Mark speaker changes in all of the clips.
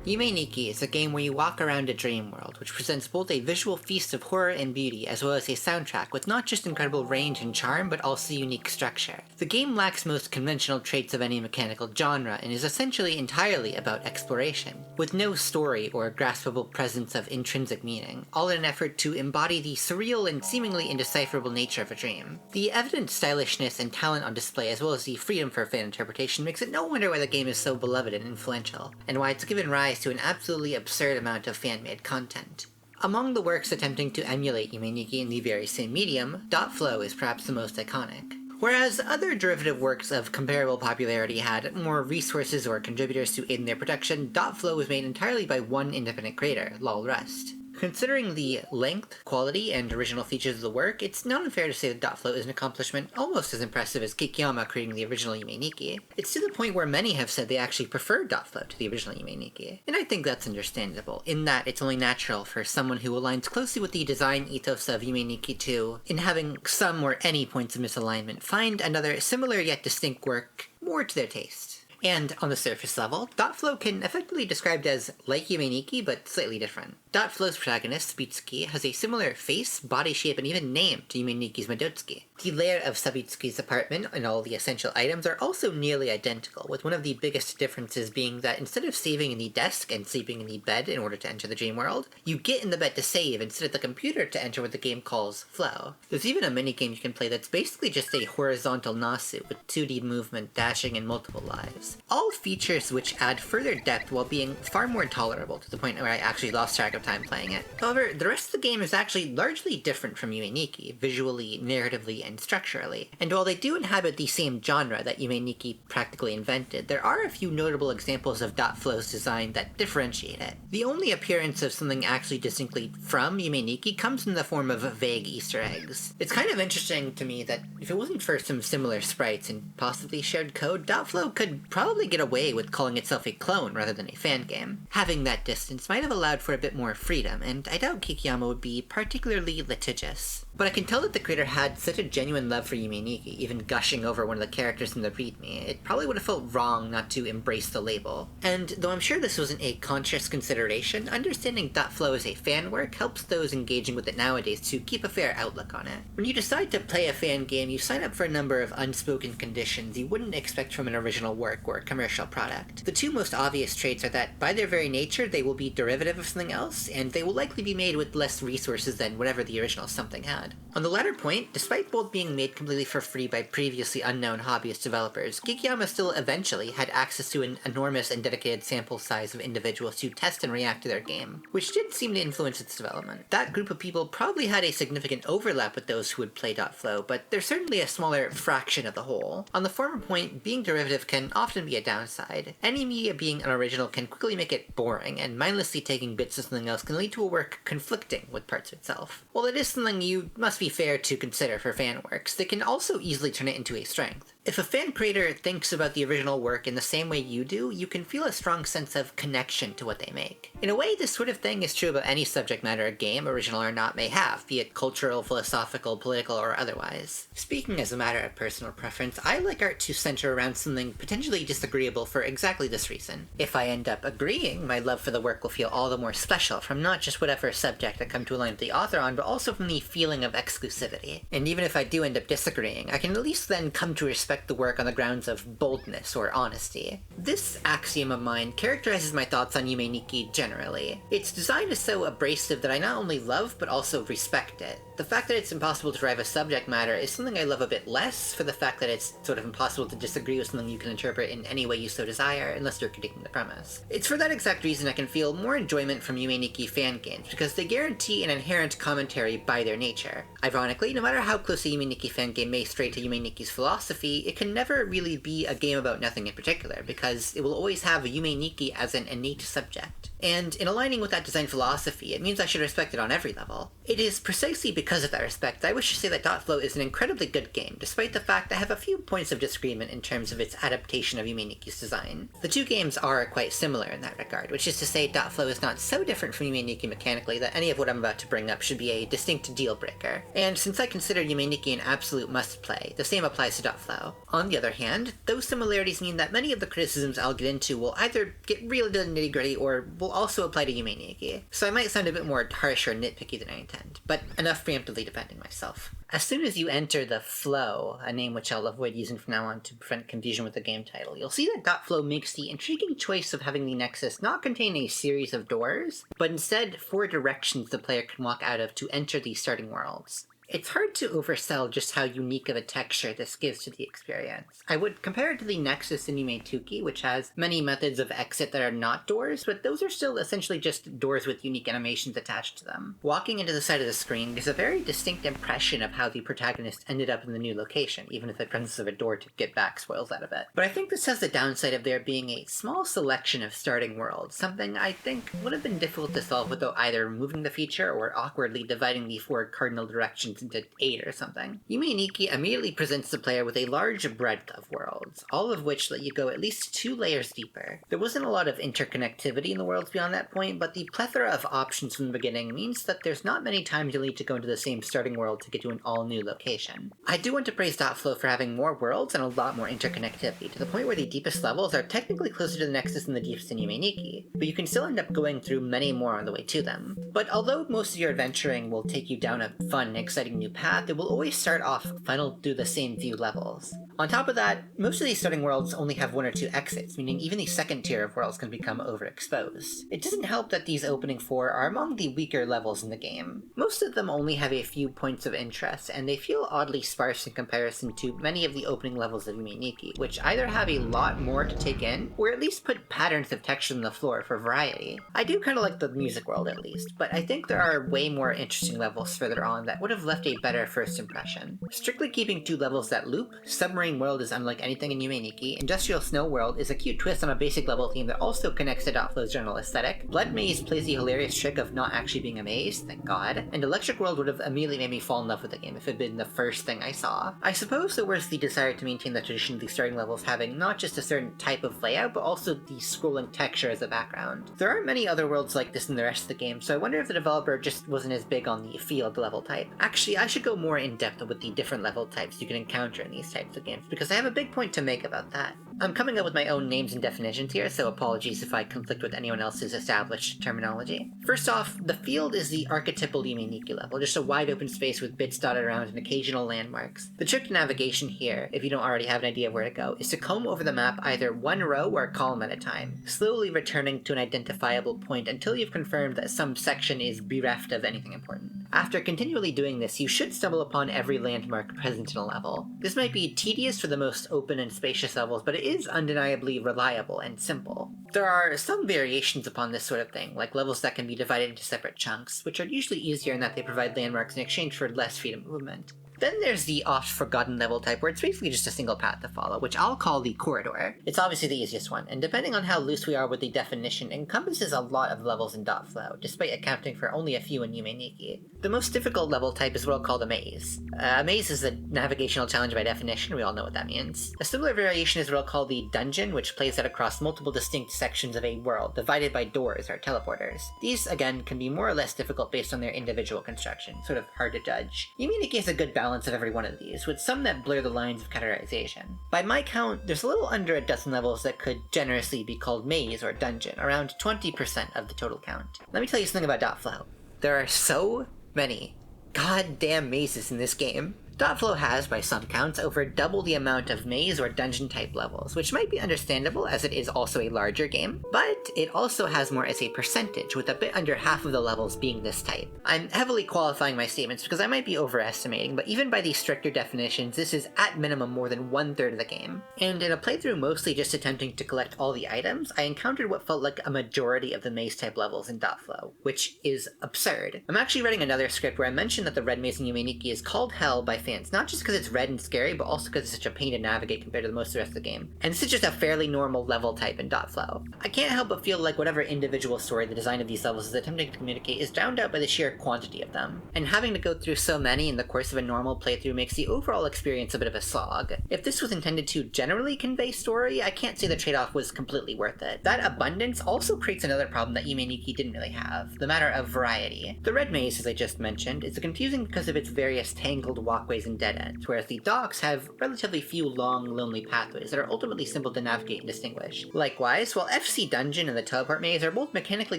Speaker 1: Yume Nikki is a game where you walk around a dream world, which presents both a visual feast of horror and beauty, as well as a soundtrack with not just incredible range and charm, but also unique structure. The game lacks most conventional traits of any mechanical genre, and is essentially entirely about exploration, with no story or graspable presence of intrinsic meaning, all in an effort to embody the surreal and seemingly indecipherable nature of a dream. The evident stylishness and talent on display, as well as the freedom for fan interpretation, makes it no wonder why the game is so beloved and influential, and why it's given rise to an absolutely absurd amount of fan-made content. Among the works attempting to emulate Yume Nikki in the very same medium, Dotflow is perhaps the most iconic. Whereas other derivative works of comparable popularity had more resources or contributors to aid in their production, Dotflow was made entirely by one independent creator, Lol Rust. Considering the length, quality, and original features of the work, it's not unfair to say that Dotflow is an accomplishment almost as impressive as Kikiyama creating the original Yume Nikki. It's to the point where many have said they actually prefer Dotflow to the original Yume Nikki, and I think that's understandable, in that it's only natural for someone who aligns closely with the design ethos of Yume Nikki 2, in having some or any points of misalignment, find another similar yet distinct work more to their taste. And on the surface level, Dotflow can effectively be described as like Yume Nikki, but slightly different. Dotflow's protagonist, Sabitsuki, has a similar face, body shape, and even name to Yume Nikki's Madotsuki. The layout of Sabitsuki's apartment and all the essential items are also nearly identical, with one of the biggest differences being that instead of saving in the desk and sleeping in the bed in order to enter the dream world, you get in the bed to save and sit at the computer to enter what the game calls flow. There's even a minigame you can play that's basically just a horizontal nasu with 2D movement, dashing, and multiple lives. All features which add further depth while being far more tolerable, to the point where I actually lost track of time playing it. However, the rest of the game is actually largely different from Yume Nikki, visually, narratively, and structurally. And while they do inhabit the same genre that Yume Nikki practically invented, there are a few notable examples of Dotflow's design that differentiate it. The only appearance of something actually distinctly from Yume Nikki comes in the form of vague Easter eggs. It's kind of interesting to me that if it wasn't for some similar sprites and possibly shared code, Dotflow could probably get away with calling itself a clone rather than a fan game. Having that distance might have allowed for a bit more freedom, and I doubt Kikiyama would be particularly litigious. But I can tell that the creator had such a genuine love for Yume Nikki, even gushing over one of the characters in the readme. It probably would have felt wrong not to embrace the label. And though I'm sure this wasn't a conscious consideration, understanding Dotflow as a fan work helps those engaging with it nowadays to keep a fair outlook on it. When you decide to play a fan game, you sign up for a number of unspoken conditions you wouldn't expect from an original work or commercial product. The two most obvious traits are that, by their very nature, they will be derivative of something else, and they will likely be made with less resources than whatever the original something had. On the latter point, despite both being made completely for free by previously unknown hobbyist developers, Kikiyama still eventually had access to an enormous and dedicated sample size of individuals to test and react to their game, which did seem to influence its development. That group of people probably had a significant overlap with those who would play Dotflow, but they're certainly a smaller fraction of the whole. On the former point, being derivative can often be a downside. Any media being unoriginal can quickly make it boring, and mindlessly taking bits of something else can lead to a work conflicting with parts of itself. While it is something you must be fair to consider for fan works, they can also easily turn it into a strength. If a fan creator thinks about the original work in the same way you do, you can feel a strong sense of connection to what they make. In a way, this sort of thing is true about any subject matter a game, original or not, may have, be it cultural, philosophical, political, or otherwise. Speaking as a matter of personal preference, I like art to center around something potentially disagreeable for exactly this reason. If I end up agreeing, my love for the work will feel all the more special, from not just whatever subject I come to align with the author on, but also from the feeling of exclusivity. And even if I do end up disagreeing, I can at least then come to respect the work on the grounds of boldness or honesty. This axiom of mine characterizes my thoughts on Yume Nikki generally. Its design is so abrasive that I not only love, but also respect it. The fact that it's impossible to drive a subject matter is something I love a bit less, for the fact that it's sort of impossible to disagree with something you can interpret in any way you so desire, unless you're critiquing the premise. It's for that exact reason I can feel more enjoyment from Yume Nikki fan games, because they guarantee an inherent commentary by their nature. Ironically, no matter how close a Yume Nikki fan game may stray to Yume Nikki's philosophy, it can never really be a game about nothing in particular, because it will always have Yume Nikki as an innate subject. And in aligning with that design philosophy, it means I should respect it on every level. It is precisely because of that respect I wish to say that Dotflow is an incredibly good game, despite the fact I have a few points of disagreement in terms of its adaptation of Yume Nikki's design. The two games are quite similar in that regard, which is to say Dotflow is not so different from Yume Nikki mechanically that any of what I'm about to bring up should be a distinct deal breaker. And since I consider Yume Nikki an absolute must-play, the same applies to Dotflow. On the other hand, those similarities mean that many of the criticisms I'll get into will either get real to the nitty-gritty or will also apply to Yume Nikki, so I might sound a bit more harsh or nitpicky than I intend, but enough preemptively defending myself. As soon as you enter the flow, a name which I'll avoid using from now on to prevent confusion with the game title, you'll see that Dotflow makes the intriguing choice of having the Nexus not contain a series of doors, but instead 4 directions the player can walk out of to enter these starting worlds. It's hard to oversell just how unique of a texture this gives to the experience. I would compare it to the Nexus in Yume Nikki, which has many methods of exit that are not doors, but those are still essentially just doors with unique animations attached to them. Walking into the side of the screen gives a very distinct impression of how the protagonist ended up in the new location, even if the presence of a door to get back spoils that a bit. But I think this has the downside of there being a small selection of starting worlds, something I think would have been difficult to solve without either removing the feature or awkwardly dividing the 4 cardinal directions into 8 or something. Yume Nikki immediately presents the player with a large breadth of worlds, all of which let you go at least 2 layers deeper. There wasn't a lot of interconnectivity in the worlds beyond that point, but the plethora of options from the beginning means that there's not many times you'll need to go into the same starting world to get to an all-new location. I do want to praise Dotflow for having more worlds and a lot more interconnectivity, to the point where the deepest levels are technically closer to the Nexus than the deepest in Yume Nikki, but you can still end up going through many more on the way to them. But although most of your adventuring will take you down a fun and exciting new path, it will always start off funneled through the same few levels. On top of that, most of these starting worlds only have 1 or 2 exits, meaning even the second tier of worlds can become overexposed. It doesn't help that these opening 4 are among the weaker levels in the game. Most of them only have a few points of interest, and they feel oddly sparse in comparison to many of the opening levels of Yume Nikki, which either have a lot more to take in, or at least put patterns of texture on the floor for variety. I do kind of like the music world at least, but I think there are way more interesting levels further on that would have left a better first impression. Strictly keeping 2 levels that loop, Submarine World is unlike anything in Yume Nikki, Industrial Snow World is a cute twist on a basic level theme that also connects to Dotflow's general aesthetic, Blood Maze plays the hilarious trick of not actually being a maze, thank god, and Electric World would have immediately made me fall in love with the game if it had been the first thing I saw. I suppose there was the desire to maintain the tradition of the starting levels having not just a certain type of layout, but also the scrolling texture as a background. There aren't many other worlds like this in the rest of the game, so I wonder if the developer just wasn't as big on the field level type. Actually, I should go more in depth with the different level types you can encounter in these types of games, because I have a big point to make about that. I'm coming up with my own names and definitions here, so apologies if I conflict with anyone else's established terminology. First off, the field is the archetypal Yume Nikki level, just a wide open space with bits dotted around and occasional landmarks. The trick to navigation here, if you don't already have an idea of where to go, is to comb over the map either 1 row or a column at a time, slowly returning to an identifiable point until you've confirmed that some section is bereft of anything important. After continually doing this, you should stumble upon every landmark present in a level. This might be tedious for the most open and spacious levels, but it is undeniably reliable and simple. There are some variations upon this sort of thing, like levels that can be divided into separate chunks, which are usually easier in that they provide landmarks in exchange for less freedom of movement. Then there's the oft-forgotten level type, where it's basically just a single path to follow, which I'll call the corridor. It's obviously the easiest one, and depending on how loose we are with the definition, encompasses a lot of levels in Dotflow, despite accounting for only a few in Yume Nikki. The most difficult level type is what I'll call a maze. A maze is a navigational challenge by definition, we all know what that means. A similar variation is what I'll call the dungeon, which plays out across multiple distinct sections of a world, divided by doors or teleporters. These, again, can be more or less difficult based on their individual construction, sort of hard to judge. Yume Nikki has a good balance of every one of these, with some that blur the lines of categorization. By my count, there's a little under a dozen levels that could generously be called maze or dungeon, around 20% of the total count. Let me tell you something about Dotflow. There are so many goddamn mazes in this game. Dotflow has, by some counts, over double the amount of maze or dungeon type levels, which might be understandable as it is also a larger game, but it also has more as a percentage, with a bit under half of the levels being this type. I'm heavily qualifying my statements because I might be overestimating, but even by these stricter definitions, this is at minimum more than 1/3 of the game. And in a playthrough mostly just attempting to collect all the items, I encountered what felt like a majority of the maze type levels in Dotflow, which is absurd. I'm actually writing another script where I mentioned that the red maze in Yume Nikki is called Hell by fans, not just because it's red and scary, but also because it's such a pain to navigate compared to the most of the rest of the game. And this is just a fairly normal level type in Dotflow. I can't help but feel like whatever individual story the design of these levels is attempting to communicate is drowned out by the sheer quantity of them. And having to go through so many in the course of a normal playthrough makes the overall experience a bit of a slog. If this was intended to generally convey story, I can't say the trade-off was completely worth it. That abundance also creates another problem that Yume Nikki didn't really have, the matter of variety. The red maze, as I just mentioned, is confusing because of its various tangled walkways and dead ends, whereas the docks have relatively few long, lonely pathways that are ultimately simple to navigate and distinguish. Likewise, while FC Dungeon and the teleport maze are both mechanically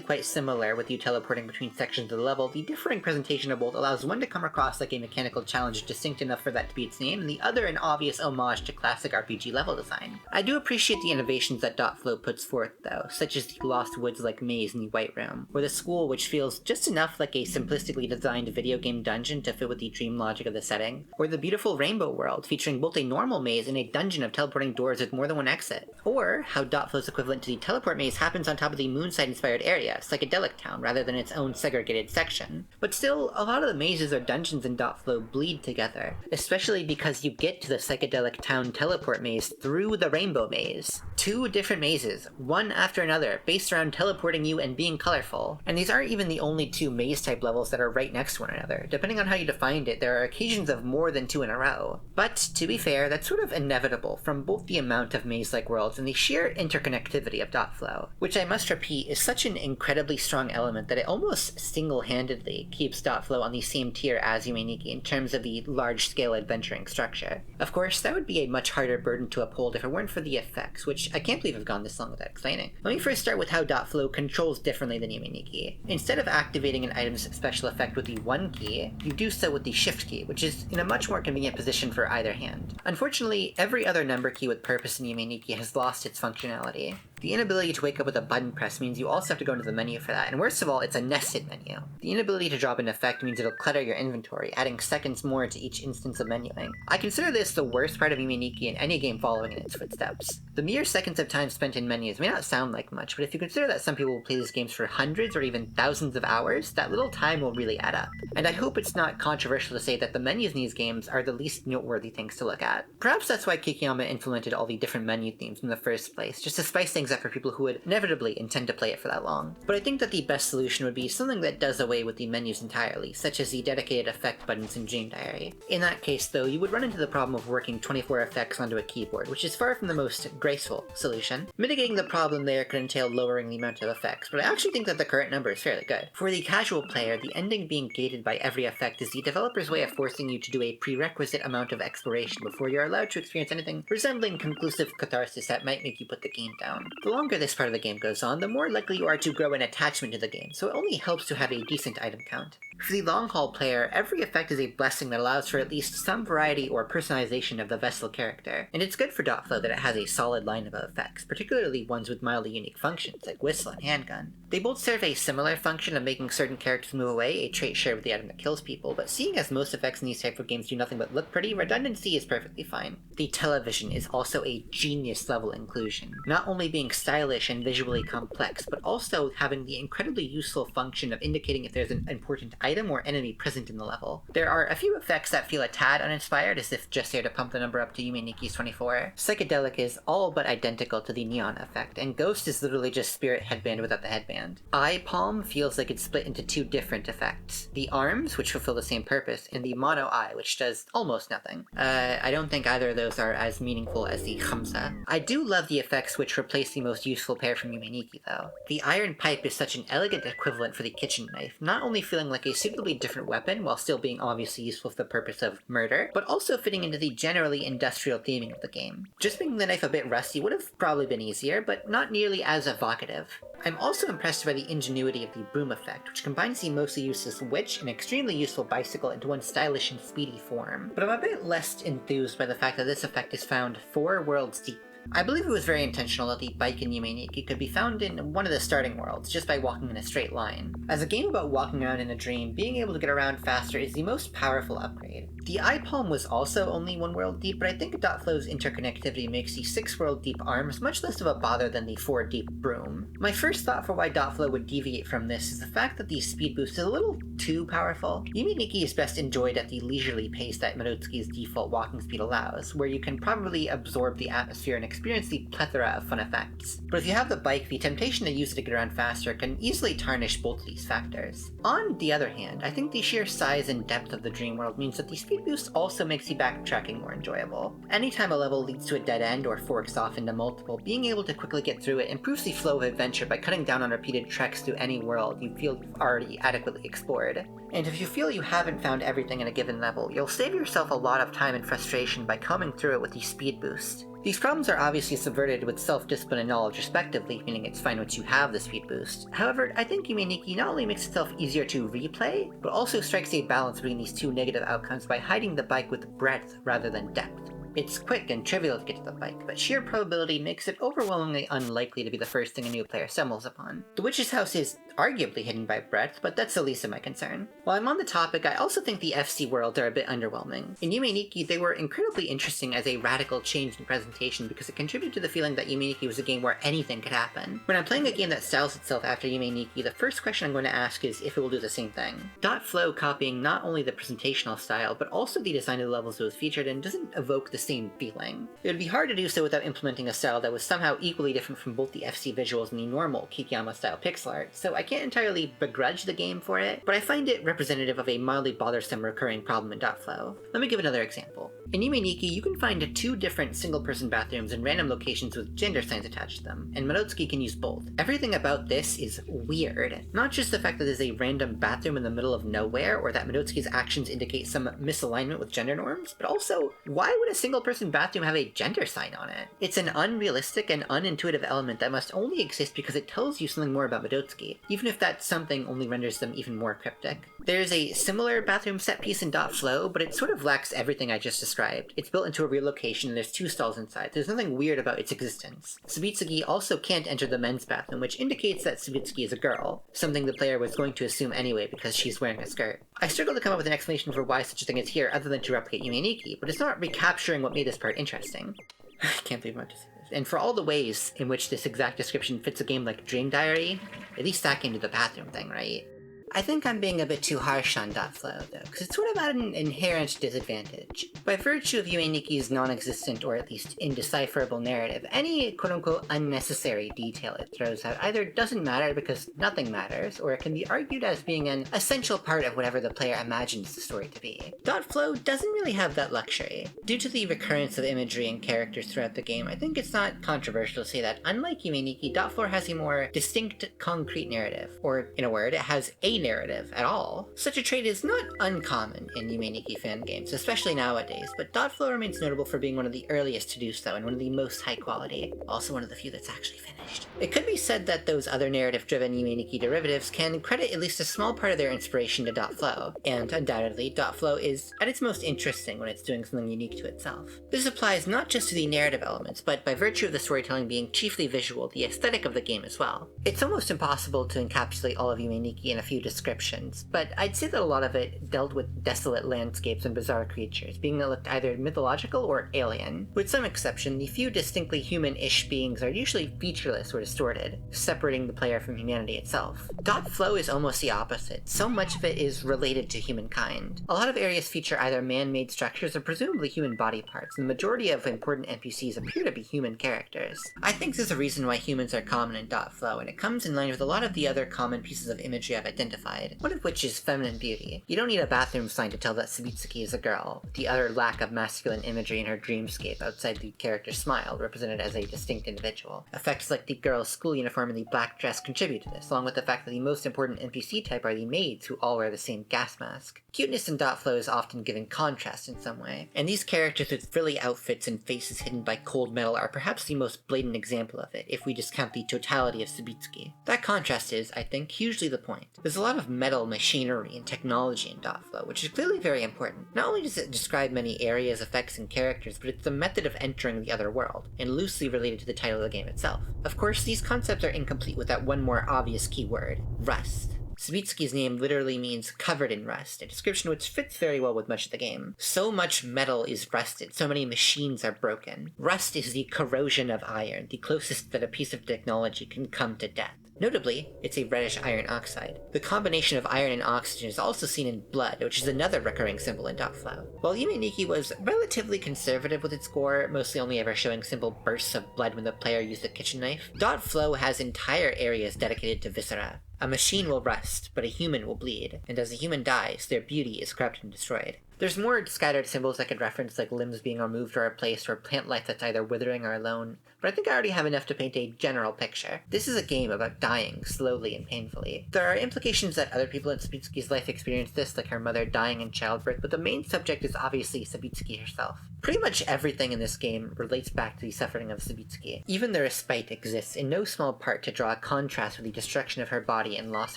Speaker 1: quite similar with you teleporting between sections of the level, the differing presentation of both allows one to come across like a mechanical challenge distinct enough for that to be its name, and the other an obvious homage to classic RPG level design. I do appreciate the innovations that Dotflow puts forth though, such as the Lost Woods-like maze in the White Room, or the school which feels just enough like a simplistically designed video game dungeon to fit with the dream logic of the setting, or the beautiful Rainbow World featuring both a normal maze and a dungeon of teleporting doors with more than one exit, or how Dotflow's equivalent to the teleport maze happens on top of the Moonside-inspired area, Psychedelic Town, rather than its own segregated section. But still, a lot of the mazes or dungeons in Dotflow bleed together, especially because you get to the Psychedelic Town teleport maze through the Rainbow Maze. Two different mazes, one after another, based around teleporting you and being colorful. And these aren't even the only two maze-type levels that are right next to one another. Depending on how you define it, there are occasions of more than two in a row. But, to be fair, that's sort of inevitable from both the amount of maze-like worlds and the sheer interconnectivity of Dotflow, which I must repeat is such an incredibly strong element that it almost single-handedly keeps Dotflow on the same tier as Yume Nikki in terms of the large-scale adventuring structure. Of course, that would be a much harder burden to uphold if it weren't for the effects, which I can't believe I've gone this long without explaining. Let me first start with how Dotflow controls differently than Yume Nikki. Instead of activating an item's special effect with the 1 key, you do so with the shift key, which is in a much more convenient position for either hand. Unfortunately, every other number key with purpose in Yume Nikki has lost its functionality. The inability to wake up with a button press means you also have to go into the menu for that, and worst of all, it's a nested menu. The inability to drop an effect means it'll clutter your inventory, adding seconds more to each instance of menuing. I consider this the worst part of Yume Nikki in any game following in its footsteps. The mere seconds of time spent in menus may not sound like much, but if you consider that some people will play these games for hundreds or even thousands of hours, that little time will really add up. And I hope it's not controversial to say that the menus in these games are the least noteworthy things to look at. Perhaps that's why Kikiyama implemented all the different menu themes in the first place, just to spice things up for people who would inevitably intend to play it for that long. But I think that the best solution would be something that does away with the menus entirely, such as the dedicated effect buttons in Dream Diary. In that case, though, you would run into the problem of working 24 effects onto a keyboard, which is far from the most graceful solution. Mitigating the problem there could entail lowering the amount of effects, but I actually think that the current number is fairly good. For the casual player, the ending being gated by every effect is the developer's way of forcing you to do a prerequisite amount of exploration before you're allowed to experience anything resembling conclusive catharsis that might make you put the game down. The longer this part of the game goes on, the more likely you are to grow an attachment to the game, so it only helps to have a decent item count. For the long-haul player, every effect is a blessing that allows for at least some variety or personalization of the Vessel character, and it's good for Dotflow that it has a solid lineup of effects, particularly ones with mildly unique functions, like Whistle and Handgun. They both serve a similar function of making certain characters move away, a trait shared with the item that kills people, but seeing as most effects in these type of games do nothing but look pretty, redundancy is perfectly fine. The television is also a genius-level inclusion, not only being stylish and visually complex, but also having the incredibly useful function of indicating if there's an important item or enemy present in the level. There are a few effects that feel a tad uninspired, as if just there to pump the number up to Yume Nikki's 24. Psychedelic is all but identical to the neon effect, and Ghost is literally just Spirit Headband without the headband. Eye Palm feels like it's split into two different effects. The arms, which fulfill the same purpose, and the Mono Eye, which does almost nothing. I don't think either of those are as meaningful as the Khamsa. I do love the effects which replace the most useful pair from Yume Nikki, though. The Iron Pipe is such an elegant equivalent for the kitchen knife, not only feeling like a suitably different weapon while still being obviously useful for the purpose of murder, but also fitting into the generally industrial theming of the game. Just making the knife a bit rusty would have probably been easier, but not nearly as evocative. I'm also impressed by the ingenuity of the broom effect, which combines the mostly useless witch and extremely useful bicycle into one stylish and speedy form. But I'm a bit less enthused by the fact that this effect is found 4 worlds deep. I believe it was very intentional that the bike in Yume Nikki could be found in one of the starting worlds just by walking in a straight line. As a game about walking around in a dream, being able to get around faster is the most powerful upgrade. The eye palm was also only 1 world deep, but I think Dotflow's interconnectivity makes the 6 world deep arms much less of a bother than the 4 deep broom. My first thought for why Dotflow would deviate from this is the fact that the speed boost is a little too powerful. Yume Nikki is best enjoyed at the leisurely pace that Madotsuki's default walking speed allows, where you can probably absorb the atmosphere and experience the plethora of fun effects. But if you have the bike, the temptation to use it to get around faster can easily tarnish both of these factors. On the other hand, I think the sheer size and depth of the dream world means that the speed boost also makes the backtracking more enjoyable. Anytime a level leads to a dead end or forks off into multiple, being able to quickly get through it improves the flow of adventure by cutting down on repeated treks through any world you feel you've already adequately explored. And if you feel you haven't found everything in a given level, you'll save yourself a lot of time and frustration by combing through it with the speed boost. These problems are obviously subverted with self-discipline and knowledge respectively, meaning it's fine once you have the speed boost. However, I think Yume Nikki not only makes itself easier to replay, but also strikes a balance between these two negative outcomes by hiding the bike with breadth rather than depth. It's quick and trivial to get to the bike, but sheer probability makes it overwhelmingly unlikely to be the first thing a new player stumbles upon. The Witch's House is arguably hidden by breadth, but that's the least of my concern. While I'm on the topic, I also think the FC worlds are a bit underwhelming. In Yume Nikki, they were incredibly interesting as a radical change in presentation because it contributed to the feeling that Yume Nikki was a game where anything could happen. When I'm playing a game that styles itself after Yume Nikki, the first question I'm going to ask is if it will do the same thing. Dotflow, copying not only the presentational style, but also the design of the levels it was featured in, doesn't evoke the same feeling. It would be hard to do so without implementing a style that was somehow equally different from both the FC visuals and the normal Kikiyama-style pixel art, so I can't entirely begrudge the game for it, but I find it representative of a mildly bothersome recurring problem in Dotflow. Let me give another example. In Yume Nikki, you can find 2 different single-person bathrooms in random locations with gender signs attached to them, and Madotsuki can use both. Everything about this is weird. Not just the fact that there's a random bathroom in the middle of nowhere, or that Madotsuki's actions indicate some misalignment with gender norms, but also, why would a single-person bathroom have a gender sign on it? It's an unrealistic and unintuitive element that must only exist because it tells you something more about Madotsuki, even if that something only renders them even more cryptic. There's a similar bathroom set piece in Dotflow, but it sort of lacks everything I just described. It's built into a real location and there's 2 stalls inside. There's nothing weird about its existence. Subitsuki also can't enter the men's bathroom, which indicates that Subitsuki is a girl, something the player was going to assume anyway because she's wearing a skirt. I struggle to come up with an explanation for why such a thing is here other than to replicate Yume Nikki, but it's not recapturing what made this part interesting. I can't believe I'm about to say this. And for all the ways in which this exact description fits a game like Dream Diary, at least that came to the bathroom thing, right? I think I'm being a bit too harsh on Dotflow, though, because it's sort of at an inherent disadvantage. By virtue of Yume Nikki's non-existent or at least indecipherable narrative, any quote-unquote unnecessary detail it throws out either doesn't matter because nothing matters, or it can be argued as being an essential part of whatever the player imagines the story to be. Dotflow doesn't really have that luxury. Due to the recurrence of imagery and characters throughout the game, I think it's not controversial to say that, unlike Yume Nikki, Dotflow has a more distinct, concrete narrative, or, in a word, it has a narrative at all. Such a trait is not uncommon in Yume Nikki fan games, especially nowadays, but Dotflow remains notable for being one of the earliest to do so and one of the most high quality, also one of the few that's actually finished. It could be said that those other narrative-driven Yume Nikki derivatives can credit at least a small part of their inspiration to Dotflow, and undoubtedly, Dotflow is at its most interesting when it's doing something unique to itself. This applies not just to the narrative elements, but by virtue of the storytelling being chiefly visual, the aesthetic of the game as well. It's almost impossible to encapsulate all of Yume Nikki in a few descriptions, but I'd say that a lot of it dealt with desolate landscapes and bizarre creatures, being that looked either mythological or alien. With some exception, the few distinctly human-ish beings are usually featureless or distorted, separating the player from humanity itself. Dotflow is almost the opposite. So much of it is related to humankind. A lot of areas feature either man-made structures or presumably human body parts, and the majority of important NPCs appear to be human characters. I think there's a reason why humans are common in Dotflow, and it comes in line with a lot of the other common pieces of imagery I've identified, one of which is feminine beauty. You don't need a bathroom sign to tell that Subitsuki is a girl. The utter lack of masculine imagery in her dreamscape outside the character's smile, represented as a distinct individual. Effects like the girl's school uniform and the black dress contribute to this, along with the fact that the most important NPC type are the maids, who all wear the same gas mask. Cuteness in Dotflow is often given contrast in some way, and these characters with frilly outfits and faces hidden by cold metal are perhaps the most blatant example of it, if we discount the totality of Subitsuki. That contrast is, I think, hugely the point. There's a lot lot of metal machinery and technology in Dotflow, which is clearly very important. Not only does it describe many areas, effects, and characters, but it's the method of entering the other world, and loosely related to the title of the game itself. Of course, these concepts are incomplete without one more obvious keyword: rust. Sabitsuki's name literally means covered in rust, a description which fits very well with much of the game. So much metal is rusted, so many machines are broken. Rust is the corrosion of iron, the closest that a piece of technology can come to death. Notably, it's a reddish iron oxide. The combination of iron and oxygen is also seen in blood, which is another recurring symbol in Dotflow. While Yume Nikki was relatively conservative with its gore, mostly only ever showing simple bursts of blood when the player used a kitchen knife, Dotflow has entire areas dedicated to viscera. A machine will rust, but a human will bleed, and as a human dies, their beauty is corrupted and destroyed. There's more scattered symbols I could reference, like limbs being removed or replaced, or plant life that's either withering or alone, but I think I already have enough to paint a general picture. This is a game about dying, slowly and painfully. There are implications that other people in Sabitsuki's life experience this, like her mother dying in childbirth, but the main subject is obviously Sabitsuki herself. Pretty much everything in this game relates back to the suffering of Sabitsuki. Even the respite exists in no small part to draw a contrast with the destruction of her body and loss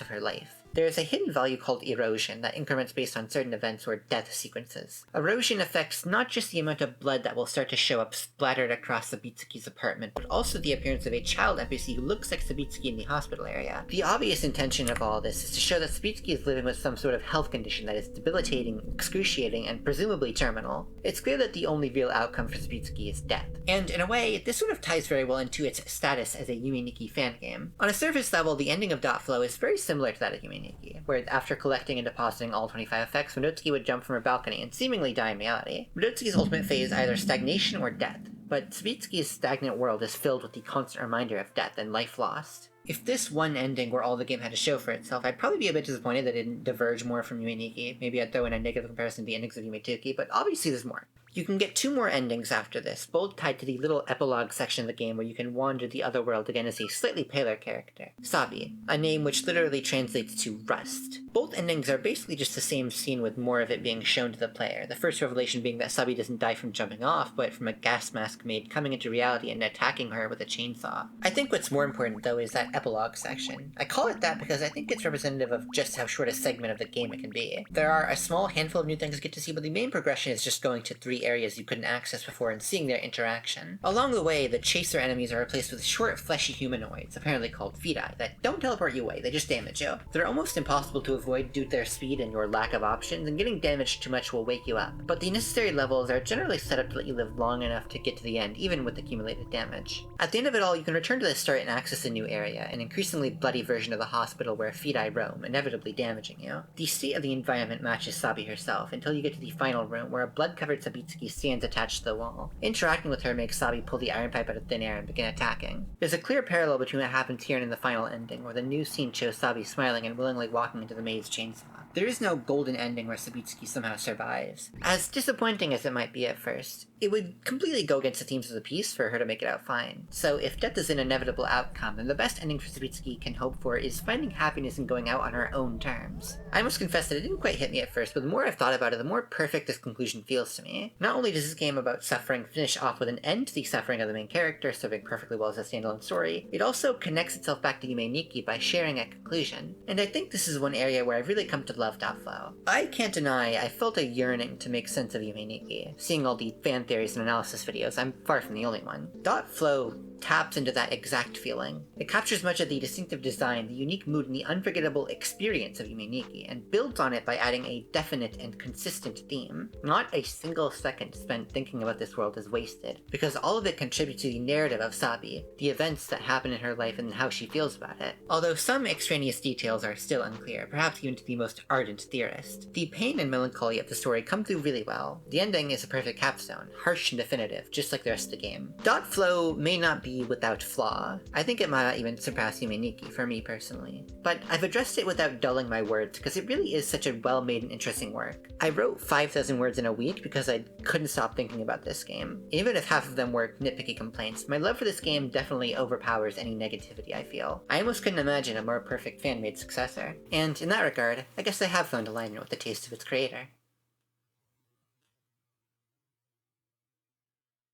Speaker 1: of her life. There is a hidden value called erosion that increments based on certain events or death sequences. Erosion affects not just the amount of blood that will start to show up splattered across Sabitsuki's apartment, but also the appearance of a child NPC who looks like Sabitsuki in the hospital area. The obvious intention of all this is to show that Sabitsuki is living with some sort of health condition that is debilitating, excruciating, and presumably terminal. It's clear that the only real outcome for Sabitsuki is death. And in a way, this sort of ties very well into its status as a Yume Nikki fan game. On a surface level, the ending of Dotflow is very similar to that of Yume Nikki, where after collecting and depositing all 25 effects, Minotsuki would jump from a balcony and seemingly die in reality. Minotsuki's ultimate fate is either stagnation or death, but Sabitsuki's stagnant world is filled with the constant reminder of death and life lost. If this one ending were all the game had to show for itself, I'd probably be a bit disappointed that it didn't diverge more from Yume Nikki. Maybe I'd throw in a negative comparison to the endings of Yume Nikki, but obviously there's more. You can get 2 more endings after this, both tied to the little epilogue section of the game where you can wander the other world again as a slightly paler character, Sabi, a name which literally translates to rust. Both endings are basically just the same scene with more of it being shown to the player, the first revelation being that Sabi doesn't die from jumping off, but from a gas mask maid coming into reality and attacking her with a chainsaw. I think what's more important though is that epilogue section. I call it that because I think it's representative of just how short a segment of the game it can be. There are a small handful of new things you get to see, but the main progression is just going to 3 areas you couldn't access before and seeing their interaction. Along the way, the chaser enemies are replaced with short, fleshy humanoids, apparently called Fidai, that don't teleport you away, they just damage you. They're almost impossible to avoid due to their speed and your lack of options, and getting damaged too much will wake you up. But the necessary levels are generally set up to let you live long enough to get to the end, even with accumulated damage. At the end of it all, you can return to the start and access a new area, an increasingly bloody version of the hospital where Fidai roam, inevitably damaging you. The state of the environment matches Sabi herself, until you get to the final room, where a blood-covered Sabitsuki stands attached to the wall. Interacting with her makes Sabi pull the iron pipe out of thin air and begin attacking. There's a clear parallel between what happens here and in the final ending, where the new scene shows Sabi smiling and willingly walking into the maid's chainsaw. There is no golden ending where Sabitsuki somehow survives. As disappointing as it might be at first, it would completely go against the themes of the piece for her to make it out fine. So if death is an inevitable outcome, then the best ending for Sabitsuki can hope for is finding happiness and going out on her own terms. I must confess that it didn't quite hit me at first, but the more I've thought about it, the more perfect this conclusion feels to me. Not only does this game about suffering finish off with an end to the suffering of the main character, serving perfectly well as a standalone story, it also connects itself back to Yume Nikki by sharing a conclusion. And I think this is one area where I've really come to love Dotflow. I can't deny I felt a yearning to make sense of Yume Nikki. Seeing all the fan theories and analysis videos, I'm far from the only one. Dotflow taps into that exact feeling. It captures much of the distinctive design, the unique mood, and the unforgettable experience of Yume Nikki, and builds on it by adding a definite and consistent theme. Not a single second spent thinking about this world is wasted, because all of it contributes to the narrative of Sabi, the events that happen in her life and how she feels about it. Although some extraneous details are still unclear, perhaps even to the most ardent theorist, the pain and melancholy of the story come through really well. The ending is a perfect capstone, harsh and definitive, just like the rest of the game. Dotflow may not be without flaw. I think it might even surpass Yume Nikki for me personally. But I've addressed it without dulling my words because it really is such a well-made and interesting work. I wrote 5,000 words in a week because I couldn't stop thinking about this game. Even if half of them were nitpicky complaints, my love for this game definitely overpowers any negativity I feel. I almost couldn't imagine a more perfect fan-made successor. And in that regard, I guess I have found alignment with the taste of its creator.